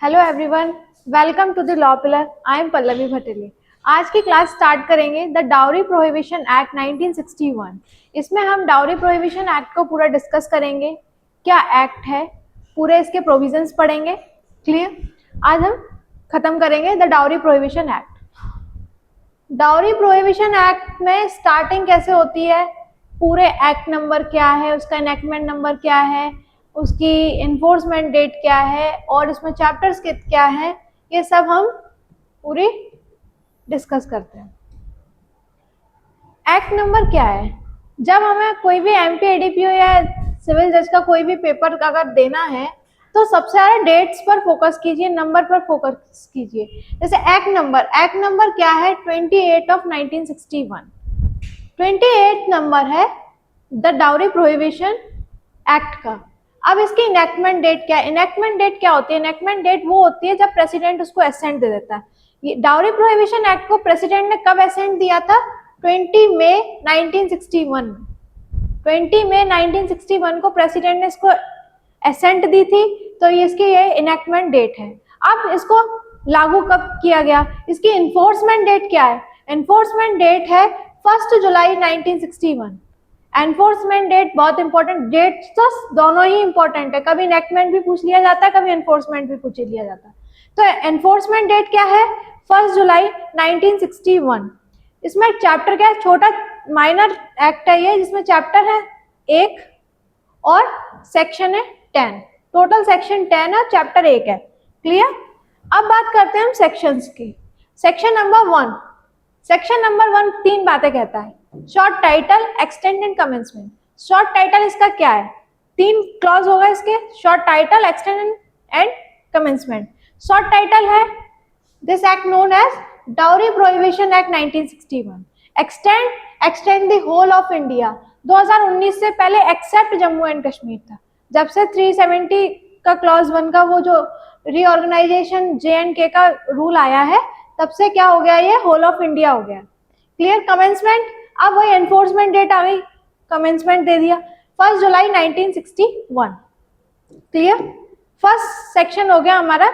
Hello everyone, welcome to the law pillar. I am Pallavi Bhatele. आज की class start करेंगे the dowry prohibition act 1961। इसमें हम डाउरी प्रोहिबिशन एक्ट को पूरा डिस्कस करेंगे। क्या एक्ट है, पूरे इसके प्रोविजंस पढ़ेंगे। क्लियर? आज हम खत्म करेंगे the dowry prohibition act. Dowry prohibition act में स्टार्टिंग कैसे होती है, पूरे एक्ट नंबर क्या है, उसका इनेक्टमेंट नंबर क्या है, उसकी इन्फोर्समेंट डेट क्या है और इसमें चैप्टर्स क्या है, ये सब हम पूरी डिस्कस करते हैं। एक्ट नंबर क्या है? जब हमें कोई भी एमपी एडीपीओ या सिविल जज का कोई भी पेपर अगर देना है तो सबसे ज्यादा डेट्स पर फोकस कीजिए, नंबर पर फोकस कीजिए। जैसे एक्ट नंबर क्या है? 28 ऑफ 1961। 28 नंबर है द डाउरी प्रोहिबिशन एक्ट का। अब इसकी इनेक्टमेंट डेट क्या है? इनेक्टमेंट डेट क्या होती है? इनेक्टमेंट डेट वो होती है जब प्रेसिडेंट उसको असेंट दे देता है। ये डाउरी प्रोहिबिशन एक्ट को प्रेसिडेंट ने कब असेंट दिया था? 20 मई 1961। 20 मई 1961 को प्रेसिडेंट ने इसको असेंट दी थी, तो इसकी ये इनेक्टमेंट डेट है। अब इसको लागू कब किया गया? इसकी इन्फोर्समेंट डेट क्या है? इन्फोर्समेंट डेट है 1 जुलाई 1961। एनफोर्समेंट डेट बहुत इंपॉर्टेंट, डेट तो दोनों ही इंपॉर्टेंट है, कभी इनेक्टमेंट भी पूछ लिया जाता है, कभी एनफोर्समेंट भी पूछ लिया जाता है। तो एनफोर्समेंट डेट क्या है? 1 जुलाई 1961। इसमें चैप्टर क्या है? छोटा माइनर एक्ट है ये, जिसमें चैप्टर है 1 और सेक्शन है 10। टोटल सेक्शन 10 है, चैप्टर 1 है। क्लियर? अब बात करते हैं हम सेक्शंस की। सेक्शन नंबर 1, सेक्शन नंबर 1 तीन बातें कहता है। Short title, extend and commencement. Short title इसका क्या है? तीन क्लॉज होगा इसके, short title, extend and commencement. Short title है this act known as dowry prohibition act 1961। Extend the whole of India. 2019 से पहले एक्सेप्ट जम्मू एंड कश्मीर था। जब से 370 का क्लॉज 1 का वो जो रीऑर्गेनाइजेशन JNK का रूल आया है, तब से क्या हो गया? ये होल ऑफ इंडिया हो गया। क्लियर? कमेंसमेंट, अब वही एनफोर्समेंट डेट आ गई, कमेंसमेंट दे दिया 1 जुलाई 1961। क्लियर? फर्स्ट सेक्शन हो गया हमारा,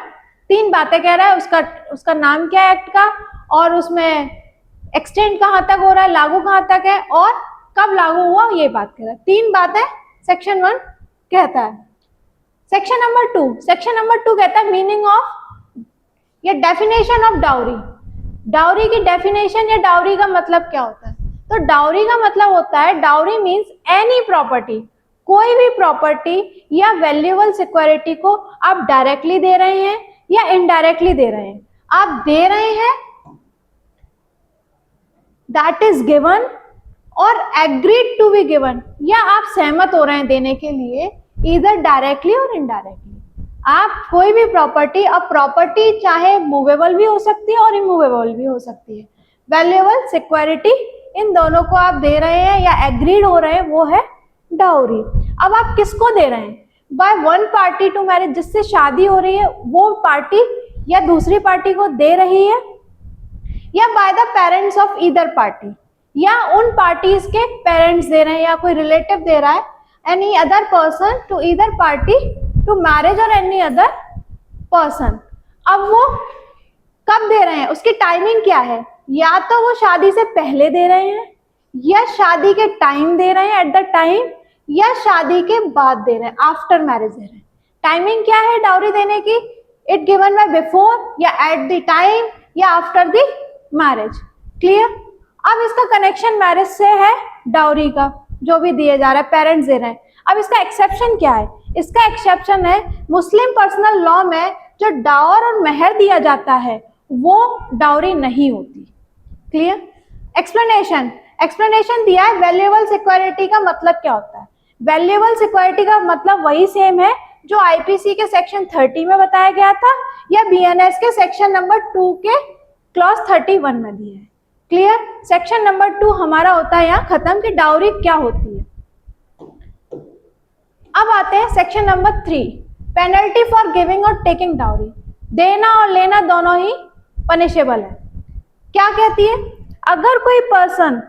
तीन बातें कह रहा है। उसका नाम क्या है एक्ट का, और उसमें एक्सटेंड कहाँ तक हो रहा है, लागू कहाँ तक है, और कब लागू हुआ, ये बात कह रहा है। तीन बातें सेक्शन 1 कहता है। सेक्शन नंबर 2 कहता है मीनिंग ऑफ या डेफिनेशन ऑफ डाउरी। डाउरी की डेफिनेशन या डाउरी का मतलब क्या होता है? तो डाउरी का मतलब होता है, डाउरी मीन्स एनी प्रॉपर्टी, कोई भी प्रॉपर्टी या वैल्यूएबल सिक्योरिटी को आप डायरेक्टली दे रहे हैं या इनडायरेक्टली दे रहे हैं। आप दे रहे हैं दैट इज गिवन और एग्रीड टू बी गिवन, या आप सहमत हो रहे हैं देने के लिए, इधर डायरेक्टली और इनडायरेक्टली। आप कोई भी प्रॉपर्टी, अब प्रॉपर्टी चाहे मूवेबल भी हो सकती है और इमूवेबल भी हो सकती है, वैल्यूएबल सिक्योरिटी, इन दोनों को आप दे रहे हैं या एग्रीड हो रहे हैं, वो है डाउरी। अब आप किसको दे रहे हैं? By one party to marriage, जिससे शादी हो रही है वो पार्टी या दूसरी पार्टी को दे रही है, या by the parents of either party, या उन पार्टीज के पेरेंट्स दे रहे हैं या कोई रिलेटिव दे रहा है, any other person to either party to marriage और एनी अदर पर्सन। अब वो कब दे रहे हैं, उसकी टाइमिंग क्या है? या तो वो शादी से पहले दे रहे हैं, या शादी के टाइम दे रहे हैं एट द टाइम, या शादी के बाद दे रहे हैं आफ्टर मैरिज दे रहे हैं। टाइमिंग क्या है डाउरी देने की? इट गिवन बाय बिफोर या एट द टाइम या आफ्टर द मैरिज। क्लियर? अब इसका कनेक्शन मैरिज से है डाउरी का, जो भी दिए जा रहा है, पेरेंट्स दे रहे हैं। अब इसका एक्सेप्शन क्या है? इसका एक्सेप्शन है मुस्लिम पर्सनल लॉ में जो डावर और मेहर दिया जाता है वो डाउरी नहीं होती। क्लियर? एक्सप्लेनेशन दिया है। वैल्यूएबल सिक्योरिटी का मतलब क्या होता है? वैल्यूएबल सिक्योरिटी का मतलब वही सेम है जो आईपीसी के सेक्शन 30 में बताया गया था, या बीएनएस के सेक्शन नंबर 2 के क्लॉज 31 में दिया है। क्लियर? सेक्शन नंबर 2 हमारा होता है यहाँ खत्म कि डाउरी क्या होती है। अब आते हैं section number 3, penalty for giving और टेकिंग डाउरी। देना और लेना दोनों ही पनिशेबल है। क्या कहती है? अगर कोई पर्सन,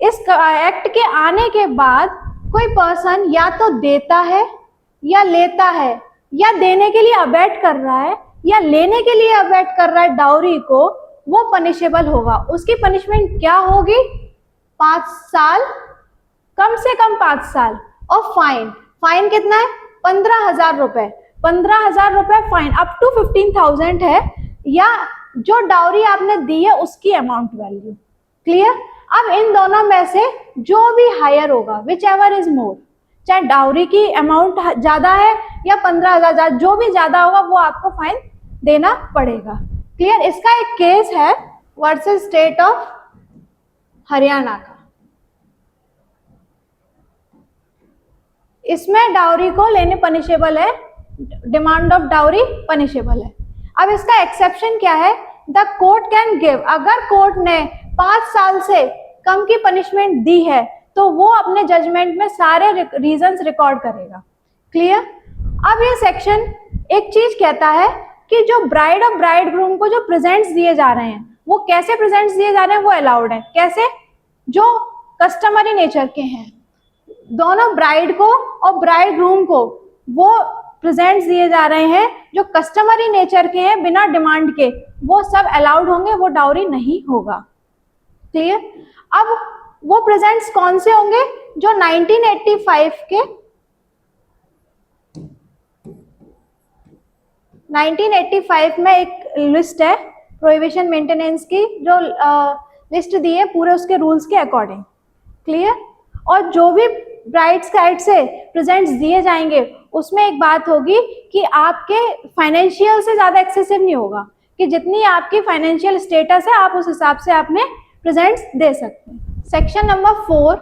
इस एक्ट के आने के बाद कोई पर्सन या तो देता है या लेता है या देने के लिए अबैट कर रहा है या लेने के लिए अबैट कर रहा है डाउरी को, वो पनिशेबल होगा। उसकी पनिशमेंट क्या होगी? 5 साल, कम से कम 5 साल, और फाइन, फाइन कितना है? 15,000 रुपए, 15,000 रुपए फाइन, अप टू 15,000 है, या जो डाउरी आपने दी है उसकी अमाउंट वैल्यू। क्लियर? अब इन दोनों में से जो भी हायर होगा, विच एवर इज मोर, चाहे डाउरी की अमाउंट ज्यादा है या 15,000, जो भी ज्यादा होगा वो आपको फाइन देना पड़ेगा। क्लियर? इसका एक केस है वर्सेस स्टेट ऑफ हरियाणा का। इसमें डाउरी को लेने पनिशेबल है, डिमांड ऑफ डाउरी पनिशेबल है। अब इसका एक्सेप्शन क्या है? द कोर्ट कैन गिव, अगर कोर्ट ने 5 साल से कम की पनिशमेंट दी है तो वो अपने जजमेंट में सारे रीजंस रिकॉर्ड करेगा। क्लियर? अब ये सेक्शन एक चीज कहता है कि जो ब्राइड और ब्राइड ग्रूम को जो प्रेजेंट्स दिए जा रहे हैं, वो कैसे प्रेजेंट्स दिए जा रहे हैं वो अलाउड है। कैसे? जो कस्टमरी नेचर के हैं, दोनों ब्राइड को और ब्राइड ग्रूम को वो प्रेजेंट्स दिए जा रहे हैं जो कस्टमरी नेचर के हैं, बिना डिमांड के, वो सब अलाउड होंगे, वो डाउरी नहीं होगा। क्लियर? अब वो प्रेजेंट्स कौन से होंगे? जो 1985 में एक लिस्ट है प्रोहिबिशन मेंटेनेंस की, जो लिस्ट दी है पूरे उसके रूल्स के अकॉर्डिंग। क्लियर? और जो भी ब्राइड साइड से प्रेजेंट्स दिए जाएंगे उसमें एक बात होगी कि आपके फाइनेंशियल से ज्यादा एक्सेसिव नहीं होगा, कि जितनी आपकी फाइनेंशियल स्टेटस है आप उस हिसाब से अपने प्रेजेंट्स दे सकते हैं। Section number 4,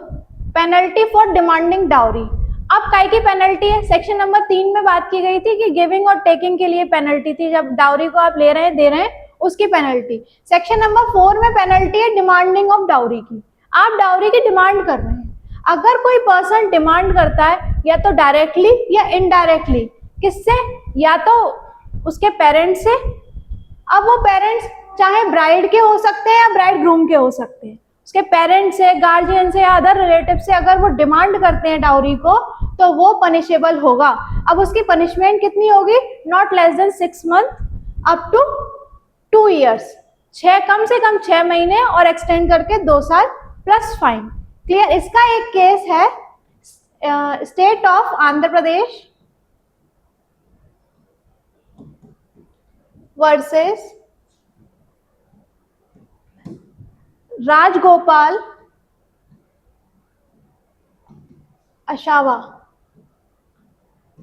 penalty for demanding dowry. अब काय की पेनल्टी है? सेक्शन नंबर 3 में बात की गई थी कि गिविंग और टेकिंग के लिए पेनल्टी थी, जब डाउरी को आप ले रहे हैं, दे रहे हैं, उसकी पेनल्टी। सेक्शन नंबर 4 में पेनल्टी है डिमांडिंग ऑफ डाउरी की। आप डाउरी की डिमांड कर रहे हैं, अगर कोई पर्सन डिमांड करता है या तो डायरेक्टली या इनडायरेक्टली, किससे? या तो उसके पेरेंट्स से। अब वो पेरेंट्स चाहे ब्राइड के हो सकते हैं या ब्राइड ग्रूम के हो सकते हैं, उसके पेरेंट्स से, गार्जियन से या अदर रिलेटिव से अगर वो डिमांड करते हैं डाउरी को तो वो पनिशेबल होगा। अब उसकी पनिशमेंट कितनी होगी? Not less than 6 month up to 2 years, कम से कम 6 महीने और एक्सटेंड करके 2 साल प्लस फाइन। क्लियर? इसका एक केस है state of Andhra Pradesh versus Rajagopal Ashawa,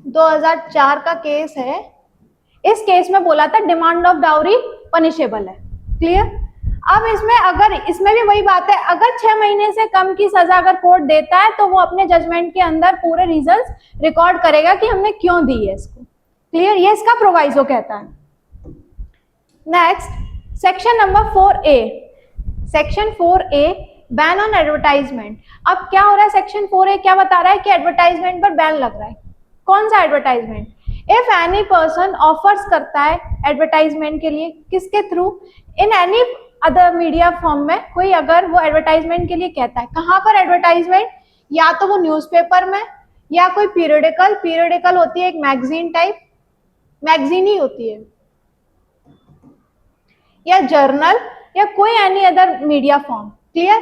2004 का केस है। इस केस में बोला था डिमांड ऑफ डाउरी पनिशेबल है। क्लियर? अब इसमें भी वही बात है, अगर 6 महीने से कम की सजा अगर कोर्ट देता है तो वो अपने जजमेंट के अंदर पूरे रीजंस रिकॉर्ड करेगा कि हमने क्यों दी है इसको। क्लियर? ये इसका प्रोवाइजो कहता है। Next, section number 4A, section 4A ban on advertisement. अब क्या हो रहा है? सेक्शन 4A क्या बता रहा है कि एडवर्टाइजमेंट पर बैन लग रहा है। कौन सा advertisement? If any person offers करता है एडवर्टाइजमेंट के लिए, किसके through? In any other media form में कोई अगर वो एडवर्टाइजमेंट के लिए कहता है, कहाँ पर एडवर्टाइजमेंट? या तो वो न्यूज़पेपर में, या कोई पीरियडिकल होती है एक मैगजीन टाइप, मैगजीन ही होती है, या जर्नल, या कोई any other media form. Clear?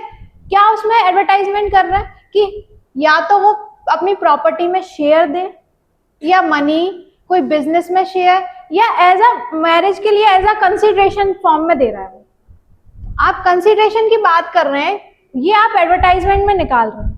क्या उसमें एडवर्टाइजमेंट कर रहा है कि या तो वो अपनी प्रॉपर्टी में शेयर दे, या मनी कोई बिजनेस में शेयर, या एज अ मैरिज के लिए एज अ कंसिडरेशन फॉर्म में दे रहा है। आप कंसिडरेशन की बात कर रहे हैं, ये आप एडवर्टाइजमेंट में निकाल रहे हैं।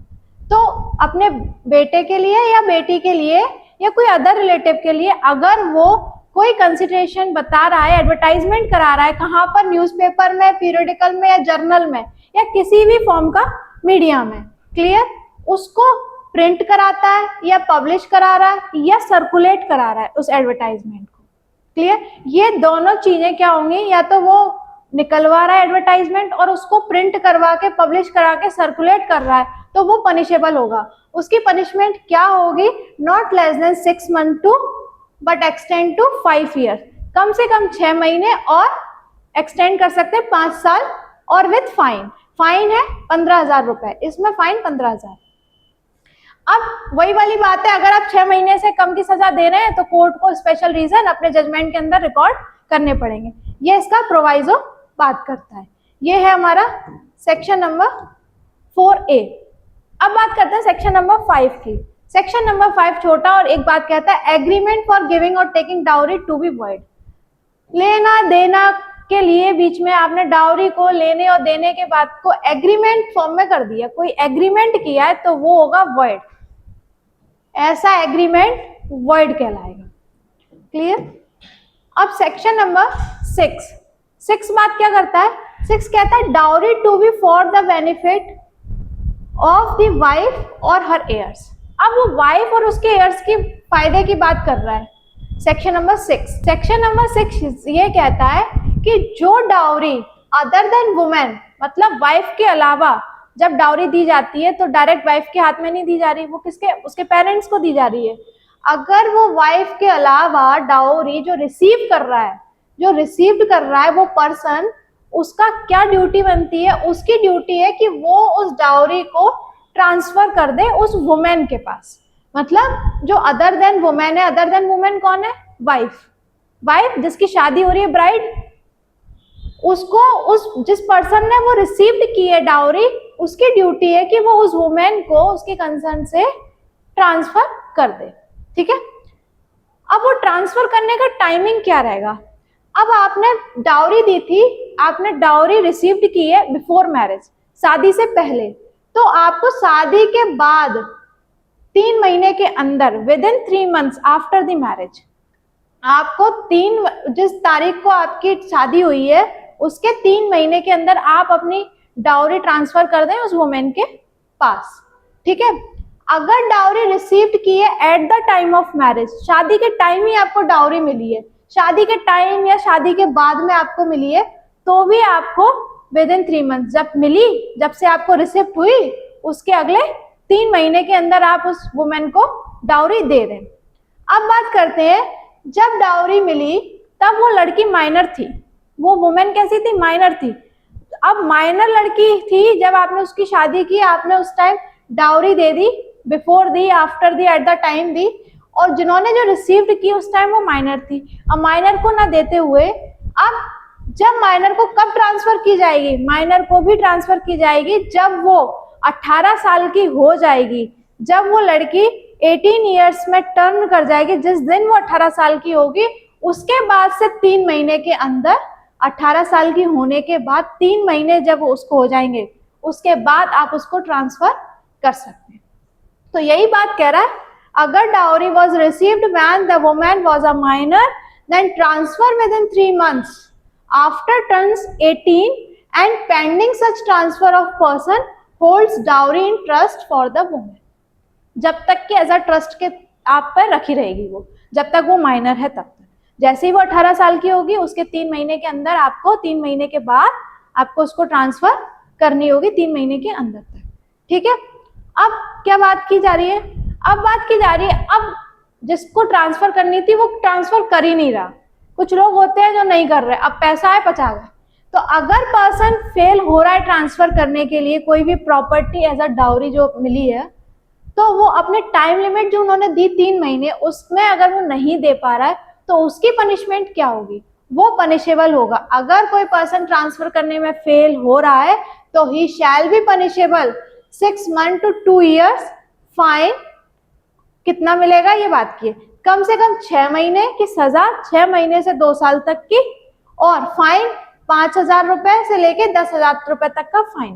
तो अपने बेटे के लिए या बेटी के लिए या कोई अदर रिलेटिव के लिए अगर वो कोई कंसिडरेशन बता रहा है, एडवर्टाइजमेंट करा रहा है, कहाँ पर? न्यूज़पेपर में, पीरियडिकल में, या जर्नल में, या किसी भी फॉर्म का मीडिया में। क्लियर? उसको प्रिंट कराता है या पब्लिश करा रहा है या सर्कुलेट करा रहा है उस एडवर्टाइजमेंट को। क्लियर? ये दोनों चीजें क्या होंगी? या तो वो निकलवा रहा है एडवर्टाइजमेंट और उसको प्रिंट करवा के, पब्लिश करा के सर्कुलेट कर रहा है, तो वो पनिशेबल होगा। उसकी पनिशमेंट क्या होगी? Not less than 6 month to but extend to 5 year, कम से कम 6 महीने और एक्सटेंड कर सकते हैं 5 साल, और विथ फाइन। फाइन है 15,000 रुपए, इसमें फाइन 15,000। अब वही वाली बात है, अगर आप 6 महीने से कम की सजा दे रहे हैं तो कोर्ट को स्पेशल रीजन अपने जजमेंट के अंदर रिकॉर्ड करने पड़ेंगे। ये इसका प्रोवाइजो बात करता है। ये है हमारा सेक्शन नंबर 4A। अब बात करते हैं सेक्शन नंबर 5 की। सेक्शन नंबर 5 छोटा और एक बात कहता है एग्रीमेंट फॉर गिविंग और taking dowry to be void. लेना देना के लिए बीच में आपने डाउरी को लेने और देने के बाद को एग्रीमेंट फॉर्म में कर दिया, कोई एग्रीमेंट किया है तो वो होगा वॉइड, ऐसा एग्रीमेंट वॉइड कहलाएगा। क्लियर। अब सेक्शन नंबर 6 बात क्या करता है? 6 कहता है dowry to be for the benefit of the wife और हर एयर्स। अब वो वाइफ और उसके एयर्स की फायदे की बात कर रहा है। सेक्शन नंबर 6 ये कहता है कि जो डाउरी अदर देन वुमेन, मतलब वाइफ के अलावा जब डाउरी दी जाती है तो डायरेक्ट वाइफ के हाथ में नहीं दी जा रही, वो किसके, उसके पेरेंट्स को दी जा रही है। अगर वो वाइफ के अलावा डाउरी जो रिसीव कर रहा है वो पर्सन, उसका क्या ड्यूटी बनती है? उसकी ड्यूटी है कि वो उस डाउरी को ट्रांसफर कर दे उस वुमेन के पास। मतलब जो अदर देन वुमेन है, अदर देन वुमेन कौन है? वाइफ जिसकी शादी हो रही है, ब्राइड, उसको उस जिस पर्सन ने वो रिसीव्ड की है डाउरी, उसकी ड्यूटी है कि वो उस वुमेन को उसके कंसर्न से ट्रांसफर कर दे। ठीक है। अब वो ट्रांसफर करने का टाइमिंग क्या रहेगा? अब आपने डाउरी दी थी, आपने डाउरी रिसीव्ड की है बिफोर मैरिज, शादी से पहले, तो आपको शादी के बाद 3 महीने के अंदर, with in 3 months after the marriage, आपको जिस तारीख को आपकी शादी हुई है उसके 3 महीने के अंदर आप अपनी डाउरी ट्रांसफर कर दें उस वुमेन के पास। ठीक है। अगर डाउरी रिसीव्ड की है eight the time of marriage, शादी के टाइम ही आपको डाउरी मिली है, शादी के टाइम या शादी के बाद में आपको मिली है, तो भी आपको विद इन 3 months, जब से आपको रिसिप्ट हुई उसके अगले 3 महीने के अंदर आप उस वुमेन को डाउरी दे दें। अब बात करते हैं, जब डाउरी मिली तब वो लड़की माइनर थी, वो वुमेन कैसी थी? माइनर थी। अब माइनर लड़की थी, जब आपने उसकी शादी की, आपने उस टाइम डाउरी दे दी, बिफोर दी, आफ्टर दी, एट द टाइम दी, और जिन्होंने जो रिसीव्ड की उस टाइम वो माइनर थी। अब माइनर को ना देते हुए, अब जब माइनर को कब ट्रांसफर की जाएगी? माइनर को भी ट्रांसफर की जाएगी जब वो 18 साल की हो जाएगी, जब वो लड़की 18 ईयर्स में टर्न कर जाएगी, जिस दिन वो 18 साल की होगी, उसके बाद से 3 महीने के अंदर, 18 साल की होने के बाद 3 महीने जब उसको हो जाएंगे, उसके बाद आप उसको ट्रांसफर कर सकते हैं। तो यही बात कह रहा है, अगर dowry was received when the woman was a minor, then transfer within 3 months after turns 18 and pending such transfer of person holds dowry in trust for the woman। जब तक कि एज अ ट्रस्ट के आप पर रखी रहेगी वो, जब तक वो माइनर है तब तक। जैसे ही वो 18 साल की होगी, उसके 3 महीने के अंदर आपको, 3 महीने के बाद आपको उसको ट्रांसफर करनी होगी, 3 महीने के अंदर तक। ठीक है। अब क्या बात की जा रही है? अब बात की जा रही है, अब जिसको ट्रांसफर करनी थी वो ट्रांसफर कर ही नहीं रहा। कुछ लोग होते हैं जो नहीं कर रहे, अब पैसा है 50 का, तो अगर पर्सन फेल हो रहा है ट्रांसफर करने के लिए कोई भी प्रॉपर्टी एज अ डाउरी जो मिली है, तो वो अपने टाइम लिमिट जो उन्होंने दी 3 महीने, उसमें अगर वो नहीं दे पा रहा है तो उसकी पनिशमेंट क्या होगी? वो पनिशेबल होगा। अगर कोई पर्सन ट्रांसफर करने में फेल हो रहा है तो ही shall be punishable 6 months to 2 years, fine कितना मिलेगा ये बात की, कम से कम 6 महीने की सजा, 6 महीने से 2 साल तक की, और फाइन 5,000 रुपए से लेके 10,000 रुपए तक का फाइन।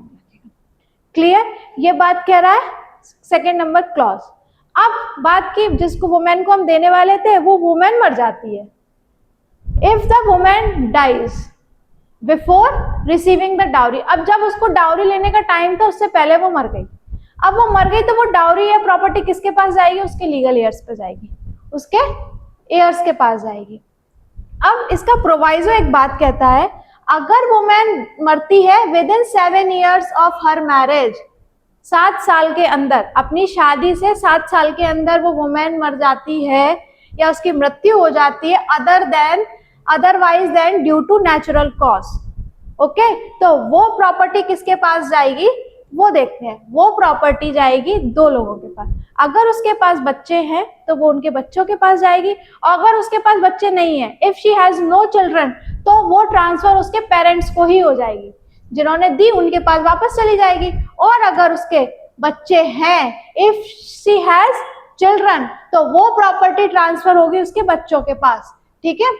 क्लियर? ये बात कह रहा है सेकेंड नंबर क्लॉज। अब बात की, जिसको वुमेन को हम देने वाले थे वो वुमेन मर जाती है। If the women dies before receiving the dowry, अब जब उसको डाउरी लेने का टाइम था उससे पहले वो मर गई, अब वो मर गई तो वो डाउरी या प्रॉपर्टी किसके पास जाएगी? उसके लीगल एयर्स पे जाएगी, उसके एयर्स के पास जाएगी। अब इसका प्रोवाइजो एक बात कहता है, अगर वुमेन मरती है with in 7 years of her marriage, 7 साल के अंदर, अपनी शादी से 7 साल के अंदर वो वुमेन मर जाती है या उसकी मृत्यु हो जाती है, otherwise then due to natural cause, okay, तो वो प्रॉपर्टी किसके पास जाएगी? वो देखते हैं। वो प्रॉपर्टी जाएगी दो लोगों के पास। अगर उसके पास बच्चे हैं तो वो उनके बच्चों के पास जाएगी, और अगर उसके पास बच्चे नहीं है, if she has no children, तो वो ट्रांसफर उसके पेरेंट्स को ही हो जाएगी, जिन्होंने दी उनके पास वापस चली जाएगी। और अगर उसके बच्चे हैं, इफ शी हैज चिल्ड्रन, तो वो प्रॉपर्टी ट्रांसफर होगी उसके बच्चों के पास। ठीक है,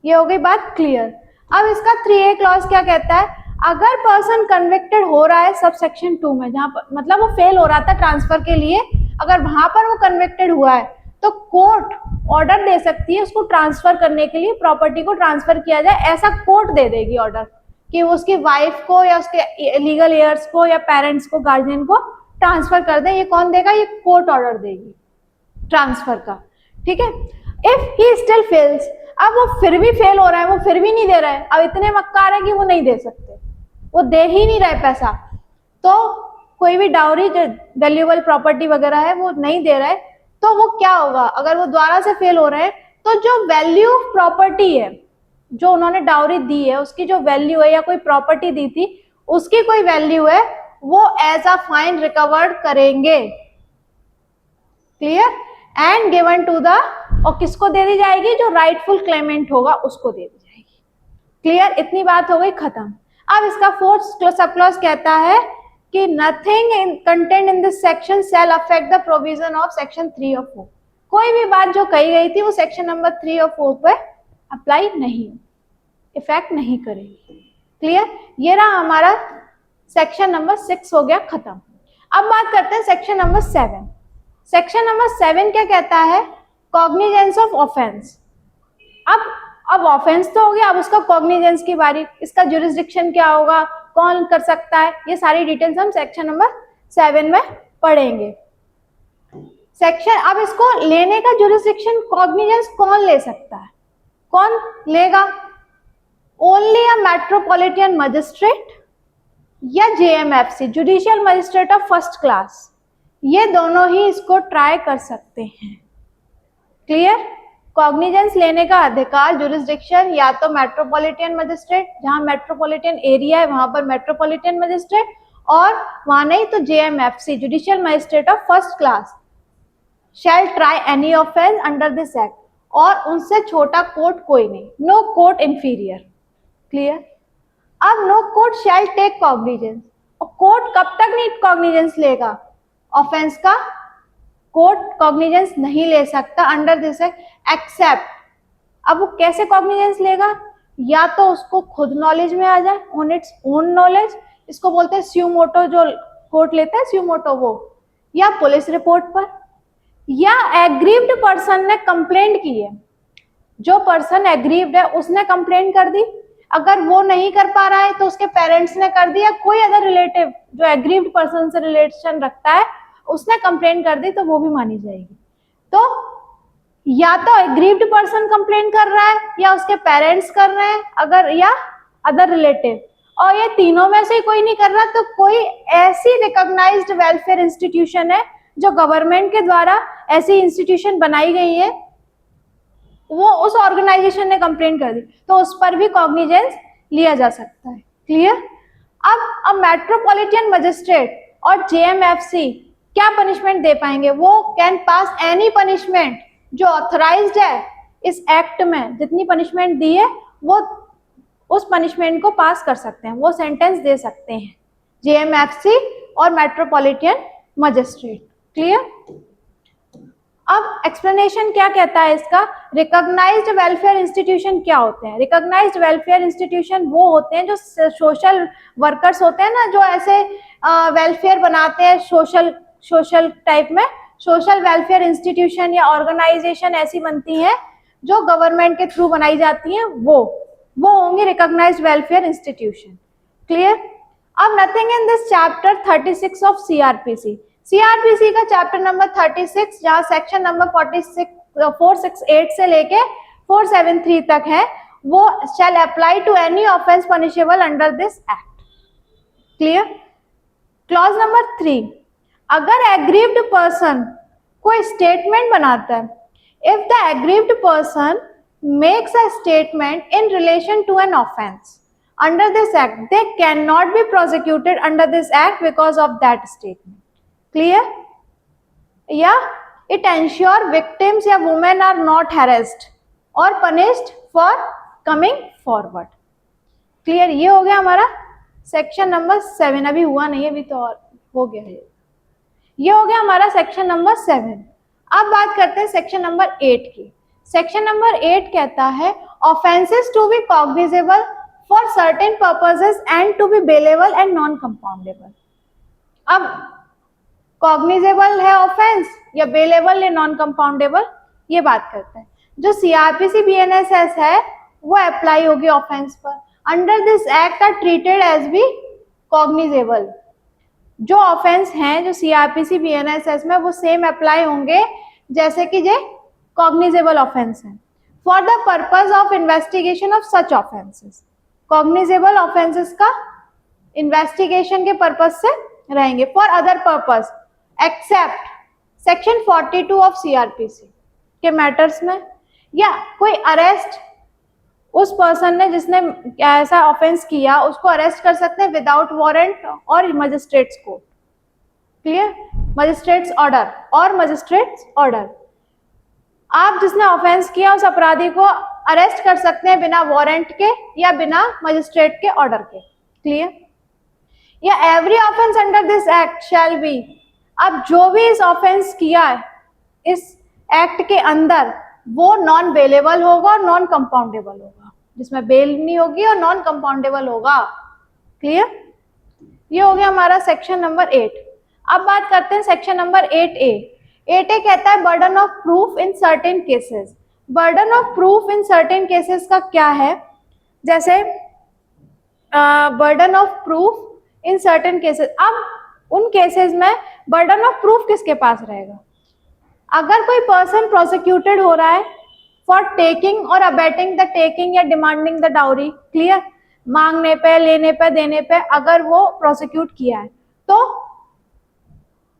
ये हो गई बात क्लियर। अब इसका 3A क्लॉज क्या कहता है, अगर पर्सन कन्विक्टेड हो रहा है सब सेक्शन 2 में, जहां पर मतलब वो फेल हो रहा था ट्रांसफर के लिए, अगर वहां पर वो कन्विक्टेड हुआ है तो कोर्ट ऑर्डर दे सकती है उसको ट्रांसफर करने के लिए, प्रॉपर्टी को ट्रांसफर किया जाए, ऐसा कोर्ट दे देगी ऑर्डर कि वो उसकी वाइफ को या उसके लीगल एयर्स को या पेरेंट्स को, गार्जियन को ट्रांसफर कर दे। ये कौन देगा, ये कोर्ट ऑर्डर देगी ट्रांसफर का। ठीक है, इफ ही स्टिल फेल्स, अब वो फिर भी फेल हो रहा है, वो फिर भी नहीं दे रहा है, अब इतने मक्कार है कि वो नहीं दे सकते, वो दे ही नहीं रहे पैसा, तो कोई भी डाउरी जो वैल्यूएबल प्रॉपर्टी वगैरह है वो नहीं दे रहा है, तो वो क्या होगा, अगर वो दोबारा से फेल हो रहे हैं तो जो वैल्यू ऑफ प्रॉपर्टी है, जो उन्होंने डाउरी दी है उसकी जो वैल्यू है, या कोई प्रॉपर्टी दी थी उसकी कोई वैल्यू है, वो एज अ फाइन रिकवर्ड करेंगे। Clear, and given to the, और किसको दे दी जाएगी, जो राइटफुल क्लेमेंट होगा उसको दे दी जाएगी। क्लियर, इतनी बात हो गई खत्म। अब इसका फोर्थ सब क्लॉज कहता है कि nothing content in this section shall affect the provision of section 3 और 4। कोई भी बात जो कही गई थी वो सेक्शन नंबर 3 और 4 पर अप्लाई नहीं, इफेक्ट नहीं करेगी। क्लियर, ये रहा हमारा सेक्शन नंबर 6 हो गया खत्म। अब बात करते हैं सेक्शन नंबर 7। सेक्शन नंबर 7 क्या कहता है, कॉग्निजेंस ऑफ ऑफेंस। अब ऑफेंस तो हो गया, अब उसका कॉग्निजेंस की बारी, इसका जुरिस्डिक्शन क्या होगा, कौन कर सकता है, ये सारी डिटेल्स हम सेक्शन नंबर 7 में पढ़ेंगे। सेक्शन, अब इसको लेने का जुरिस्डिक्शन, कॉग्निजेंस कौन ले सकता है, कौन लेगा, ओनली अ मेट्रोपॉलिटन मजिस्ट्रेट या JMFC, judicial magistrate of first class, ये दोनों ही इसको ट्राई कर सकते हैं। क्लियर, कॉग्निजेंस लेने का अधिकार, जुरिस्डिक्शन या तो मेट्रोपॉलिटन मजिस्ट्रेट, जहां मेट्रोपॉलिटन एरिया है वहां पर मेट्रोपॉलिटन मजिस्ट्रेट, और वहां नहीं तो JMFC, judicial magistrate of first class, shall try any offence under this act, और उनसे छोटा कोर्ट कोई नहीं, नो कोर्ट इंफीरियर। क्लियर, अब no court shall take cognizance, और कोर्ट कब तक नहीं कॉग्निजेंस लेगा ऑफेंस का, कोर्ट कॉग्निजेंस नहीं ले सकता अंडर दिस एक्सेप्ट, अब वो कैसे कॉग्निजेंस लेगा, या तो उसको खुद नॉलेज में आ जाए, ऑन इट्स ओन नॉलेज, इसको बोलते हैं स्यूमोटो, जो कोर्ट लेता है स्यूमोटो वो, या पुलिस रिपोर्ट पर, या एग्रीव्ड पर्सन ने कंप्लेंट की है, जो पर्सन एग्रीव्ड है उसने कंप्लेंट कर दी, अगर वो नहीं कर पा रहा है तो उसके पेरेंट्स ने कर दिया, कोई अदर रिलेटिव जो एग्रीव्ड पर्सन से रिलेशन रखता है उसने कंप्लेंट कर दी, तो वो भी मानी जाएगी। तो या तो एग्रीव्ड पर्सन कंप्लेंट कर रहा है, या उसके पेरेंट्स कर रहे हैं अगर, या अदर रिलेटिव, और ये तीनों में से कोई नहीं कर रहा, तो कोई ऐसी रिकॉग्नाइज्ड वेलफेयर इंस्टीट्यूशन है जो गवर्नमेंट के द्वारा ऐसी इंस्टीट्यूशन बनाई गई है, वो उस ऑर्गेनाइजेशन ने कंप्लेंट कर दी, तो उस पर भी कॉग्निजेंस लिया जा सकता है। क्लियर, अब मेट्रोपॉलिटन मजिस्ट्रेट और जेएमएफसी क्या पनिशमेंट दे पाएंगे, वो कैन पास एनी पनिशमेंट जो ऑथराइज्ड है इस एक्ट में, जितनी पनिशमेंट दी है वो उस पनिशमेंट को पास कर सकते हैं, वो सेंटेंस दे सकते हैं जेएमएफसी और मेट्रोपॉलिटन मजिस्ट्रेट। क्लियर, अब एक्सप्लेनेशन क्या कहता है इसका, रिकॉग्नाइज्ड वेलफेयर इंस्टीट्यूशन क्या होते हैं, रिकॉग्नाइज्ड वेलफेयर इंस्टीट्यूशन वो होते हैं जो सोशल वर्कर्स होते हैं ना, जो ऐसे वेलफेयर बनाते हैं सोशल टाइप में, सोशल वेलफेयर इंस्टीट्यूशन या ऑर्गेनाइजेशन ऐसी बनती हैं जो गवर्नमेंट के थ्रू बनाई जाती हैं, वो होंगे रिकॉग्नाइज्ड वेलफेयर इंस्टीट्यूशन। क्लियर, अब nothing in this chapter 36 of CrPC, CrPC का चैप्टर नंबर 36 जहां सेक्शन नंबर 468 से लेके 473 तक है, वो shall apply to any offence punishable under this act. Clear, clause number 3, अगर एग्रीव्ड पर्सन कोई स्टेटमेंट बनाता है, if the aggrieved person makes a statement in relation to an offence, under this act, they cannot be prosecuted under this act because of that statement. Clear? Yeah, it ensure victims या women are not harassed or punished for coming forward. Clear? ये हो गया हमारा section number 7. अभी हुआ नहीं है, अभी तो और हो गया है. ये हो गया हमारा सेक्शन नंबर 7. अब बात करते हैं सेक्शन नंबर 8 की. सेक्शन नंबर 8 कहता है offences to be cognizable for certain purposes and to be bailable and non compoundable. अब कॉग्निजेबल है ऑफेंस या बेलेबल या नॉन कंपाउंडेबल, ये बात करते हैं. जो सीआरपीसी बीएनएसएस है वो अप्लाई होगी ऑफेंस पर. Under this act are treated as be cognizable. जो ऑफेंस हैं जो सीआरपीसी बीएनएसएस में वो सेम अप्लाई होंगे जैसे कि जे कॉग्निजेबल ऑफेंस है. For the purpose of investigation of such offences. Cognizable offences का इन्वेस्टिगेशन के पर्पस से रहेंगे. For other purpose except section 42 of CrPC के मैटर्स में, या कोई अरेस्ट उस पर्सन ने जिसने ऐसा ऑफेंस किया उसको अरेस्ट कर सकते हैं विदाउट वारंट और magistrates court. Clear? Magistrates order और मजिस्ट्रेट्स ऑर्डर. आप जिसने ऑफेंस किया उस अपराधी को अरेस्ट कर सकते हैं बिना वारंट के या बिना मजिस्ट्रेट के ऑर्डर के. क्लियर? या every offence under this act shall be. अब जो भी इस ऑफेंस किया है इस एक्ट के अंदर वो नॉन बेलेबल होगा और नॉन कंपाउंडेबल होगा, जिसमें बेल नहीं होगी और नॉन कंपाउंडेबल होगा. क्लियर? ये हो गया हमारा सेक्शन नंबर 8. अब बात करते हैं सेक्शन नंबर 8A. 8A कहता है burden of proof in certain cases. Burden of proof in certain cases का क्या है? जैसे burden of proof in certain cases. अब उन केसेस में बर्डन ऑफ प्रूफ किसके पास रहेगा? अगर कोई पर्सन प्रोसिक्यूटेड हो रहा है फॉर टेकिंग और अबेटिंग द टेकिंग या डिमांडिंग द डाउरी. क्लियर? मांगने पे, लेने पे, देने पे अगर वो प्रोसिक्यूट किया है तो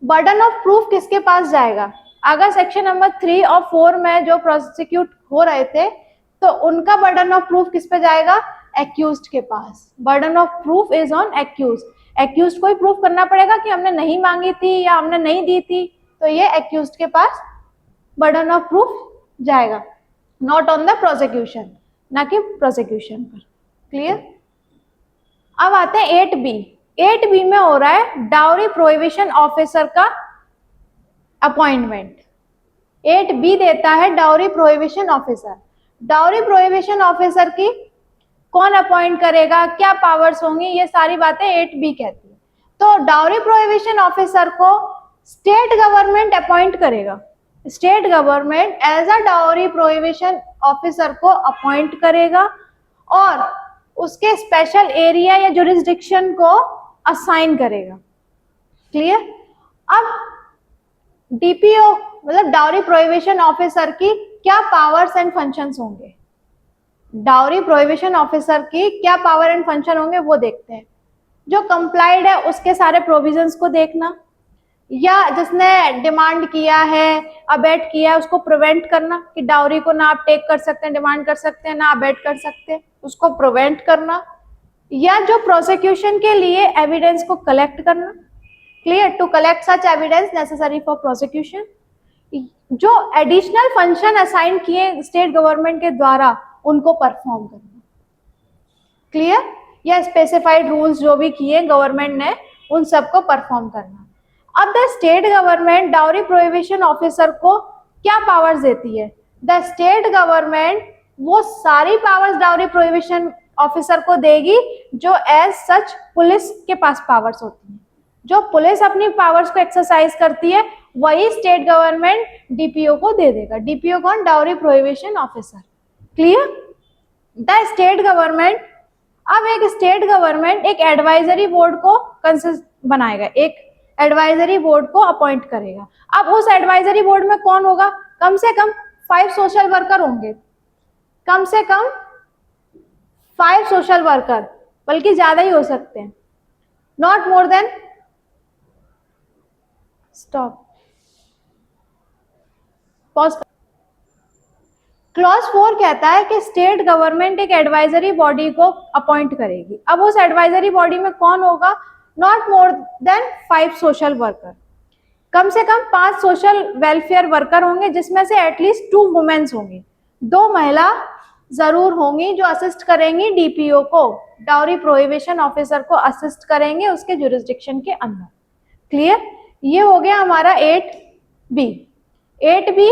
बर्डन ऑफ प्रूफ किसके पास जाएगा? अगर सेक्शन नंबर 3 और 4 में जो प्रोसिक्यूट हो रहे थे तो उनका बर्डन ऑफ प्रूफ किस पे जाएगा? एक्यूज्ड के पास. Burden of proof is on accused. Accused को ही प्रूफ करना पड़ेगा कि हमने नहीं मांगी थी या हमने नहीं दी थी, तो ये एक्यूज्ड के पास बर्डन ऑफ प्रूफ जाएगा, नॉट ऑन द प्रोसिक्यूशन, ना कि प्रोसिक्यूशन पर. क्लियर? अब आते हैं 8B. 8B में हो रहा है डाउरी प्रोहिबिशन ऑफिसर का अपॉइंटमेंट. 8B देता है dowry prohibition officer. Dowry prohibition officer की कौन अपॉइंट करेगा, क्या पावर्स होंगी, ये सारी बातें 8B कहती है. तो डाउरी प्रोहिबिशन ऑफिसर को स्टेट गवर्नमेंट अपॉइंट करेगा. State government as a dowry prohibition officer को अपॉइंट करेगा और उसके स्पेशल एरिया या जुरिस्डिक्शन को असाइन करेगा. क्लियर? अब डीपीओ मतलब डाउरी प्रोहिबिशन ऑफिसर की क्या पावर्स एंड फंक्शंस होंगे? डाउरी प्रोहिबिशन ऑफिसर की क्या पावर एंड फंक्शन होंगे वो देखते हैं. जो कंप्लाइड है उसके सारे प्रोविजंस को देखना, या जिसने डिमांड किया है, अबेट किया है, उसको प्रिवेंट करना कि डाउरी को ना आप टेक कर सकते हैं, डिमांड कर सकते हैं, ना अबेट कर सकते हैं, उसको प्रिवेंट करना, या जो प्रोसिक्यूशन के लिए एविडेंस को कलेक्ट करना. Clear? To collect such evidence necessary for prosecution. जो एडिशनल फंक्शन असाइन किए स्टेट गवर्नमेंट के द्वारा उनको परफॉर्म करना. क्लियर? या स्पेसिफाइड रूल्स जो भी किए गवर्नमेंट ने उन सबको परफॉर्म करना. अब the state government dowry prohibition officer को क्या पावर्स देती है? द स्टेट गवर्नमेंट वो सारी पावर्स डाउरी प्रोहिबिशन ऑफिसर को देगी जो एज सच पुलिस के पास पावर्स होती हैं. जो पुलिस अपनी पावर्स को एक्सरसाइज करती है वही स्टेट गवर्नमेंट डीपीओ को दे देगा. डीपीओ कौन? Dowry prohibition officer. Clear? The state government, अब एक स्टेट गवर्नमेंट एक एडवाइजरी बोर्ड को कंसिस्ट बनाएगा, एक एडवाइजरी बोर्ड को अपॉइंट करेगा. अब उस एडवाइजरी बोर्ड में कौन होगा? कम से कम 5 सोशल वर्कर होंगे, कम से कम 5 सोशल वर्कर, बल्कि ज्यादा ही हो सकते हैं, not more than, stop, pause. Clause 4 कहता है कि स्टेट गवर्नमेंट एक एडवाइजरी बॉडी को अपॉइंट करेगी। अब उस एडवाइजरी बॉडी में कौन होगा? Not more than 5 social worker, कम से कम 5 सोशल वेलफेयर वर्कर होंगे, जिसमें से एटलीस्ट 2 वुमेन्स होंगी, 2 महिला जरूर होंगी जो असिस्ट करेंगी डीपीओ को, डाउरी प्रोहिबिशन ऑफिसर को असिस्ट करेंगे उसके जुरिस्डिक्शन के अंदर। क्लियर? ये हो गया हमारा 8B। 8B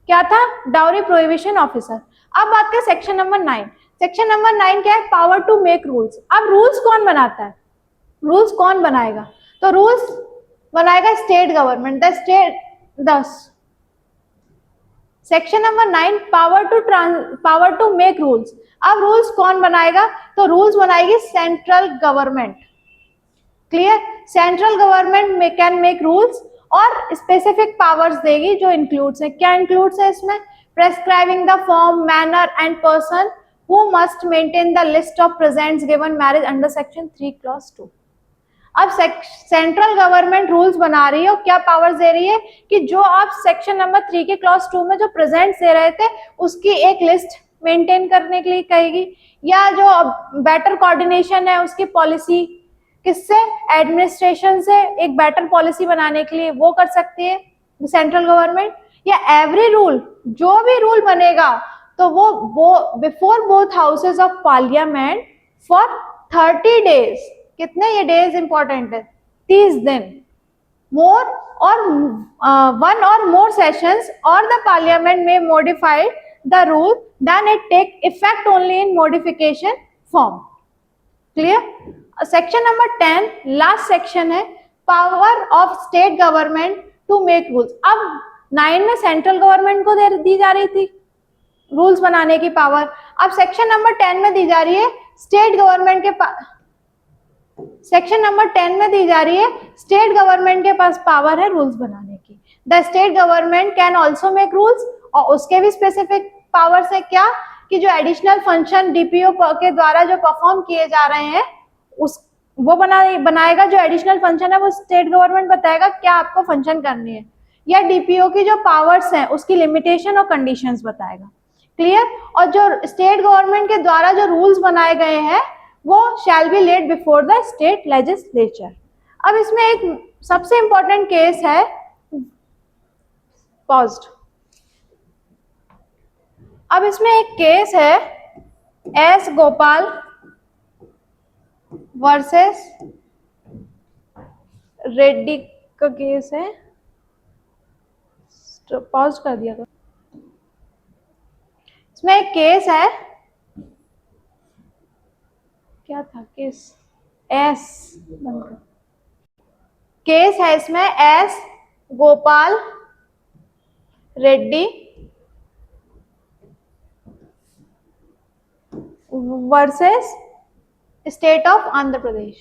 क्या था? Dowry prohibition officer. अब बात करें सेक्शन नंबर 9। सेक्शन नंबर 9 क्या है? Power to make rules. अब रूल्स कौन बनाता है? रूल्स कौन बनाएगा? तो रूल्स बनाएगा state government. Section number 9 power to make rules. अब रूल्स कौन बनाएगा? तो रूल्स बनाएगी central government. Clear? Central government में कैन मेक रूल्स और स्पेसिफिक पावर्स देगी जो इंक्लूड्स है। क्या इंक्लूड्स है इसमें? Prescribing the form, manner and person who must maintain the list of presents given marriage under section 3 clause 2। अब सेंट्रल गवर्नमेंट रूल्स बना रही है और क्या पावर्स दे रही है कि जो आप सेक्शन नंबर 3 के क्लॉज 2 में जो प्रेजेंट्स दे रहे थे उसकी एक लिस्ट मेंटेन करने के लिए कहेगी, या जो बेटर कोऑर्डिनेशन है उसकी पॉलिसी किससे? एडमिनिस्ट्रेशन से एक बेटर पॉलिसी बनाने के लिए वो कर सकती है सेंट्रल गवर्नमेंट। या एवरी रूल, जो भी रूल बनेगा तो वो before both houses of parliament for 30 days. कितने ये डेज इंपॉर्टेंट है? 30 दिन। मोर और 1 or more sessions or the parliament may modify the rule, then it take effect only in modification form. Clear? Section number 10 last section है, power of state government to make rules. अब 9 में central government को दी जा रही थी rules बनाने की power, अब सेक्शन नंबर 10 में दी जा रही है स्टेट गवर्नमेंट के सेक्शन नंबर 10 में दी जा रही है स्टेट गवर्नमेंट के पास पावर है रूल्स बनाने की। The state government can also make rules, और उसके भी स्पेसिफिक पावर्स है। क्या? कि जो एडिशनल फंक्शन डीपीओ के द्वारा जो परफॉर्म किए जा रहे हैं वो बनाएगा। जो एडिशनल फंक्शन है वो स्टेट गवर्नमेंट बताएगा क्या आपको फंक्शन करनी है, या डीपीओ की जो पावर्स हैं उसकी लिमिटेशन और कंडीशंस बताएगा। क्लियर? और जो स्टेट गवर्नमेंट के द्वारा जो रूल्स बनाए गए हैं वो shall be laid before the state legislature. अब इसमें एक सबसे इंपॉर्टेंट केस है, पॉज्ड। अब इसमें एक केस है एस गोपाल वर्सेस रेड्डी का केस है। पॉज कर दिया। इसमें एक केस है, क्या था केस? केस है इसमें S Gopal Reddy versus state of Andhra Pradesh.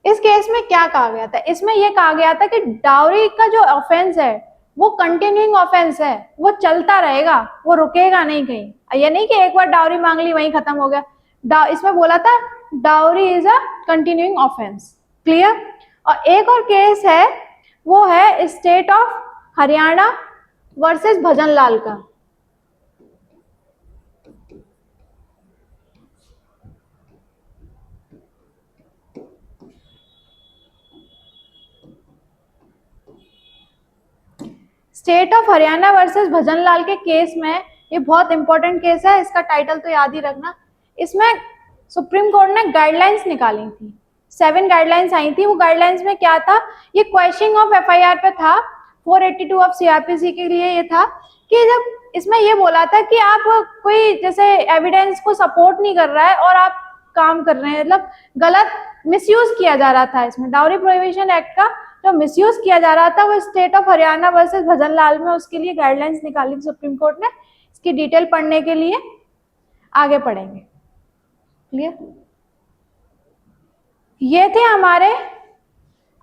इस केस में क्या कहा गया था? इसमें यह कहा गया था कि डाउरी का जो ऑफेंस है वो कंटिन्यूइंग ऑफेंस है, वो चलता रहेगा, वो रुकेगा नहीं कहीं। ये नहीं कि एक बार डाउरी मांग ली वहीं खत्म हो गया। इसमें बोला था dowry is a continuing offence. Clear? और एक और केस है वो है state of Haryana versus Bhajanlal का। State of Haryana versus Bhajanlal के केस में, ये बहुत इंपॉर्टेंट केस है, इसका टाइटल तो याद ही रखना। इसमें सुप्रीम कोर्ट ने गाइडलाइंस निकाली थी, 7 गाइडलाइंस आई थी। वो गाइडलाइंस में क्या था? ये क्वेश्चनिंग ऑफ एफआईआर पे था, 482 ऑफ सीआरपीसी के लिए ये था कि जब इसमें ये बोला था कि आप कोई जैसे एविडेंस को सपोर्ट नहीं कर रहा है और आप काम कर रहे हैं, मतलब गलत मिसयूज किया जा रहा था। इसमें डाउरी प्रोहिबिशन एक्ट का जो मिसयूज किया जा रहा था वो state of Haryana versus Bhajanlal में, उसके लिए गाइडलाइंस निकाली थी सुप्रीम कोर्ट ने। इसकी डिटेल पढ़ने के लिए आगे पढ़ेंगे। क्लियर? ये थे हमारे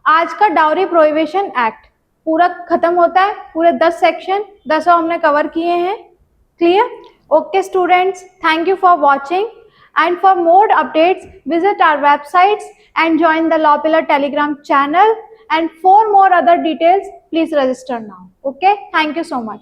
आज का डाउरी प्रोहिबिशन एक्ट, पूरा खत्म होता है। पूरे 10 सेक्शन 10 हमने कवर किए हैं। Clear? Okay students, thank you for watching, and for more updates visit our websites and join the Law Pillar Telegram channel, and for more other details please register now. Okay, thank you so much.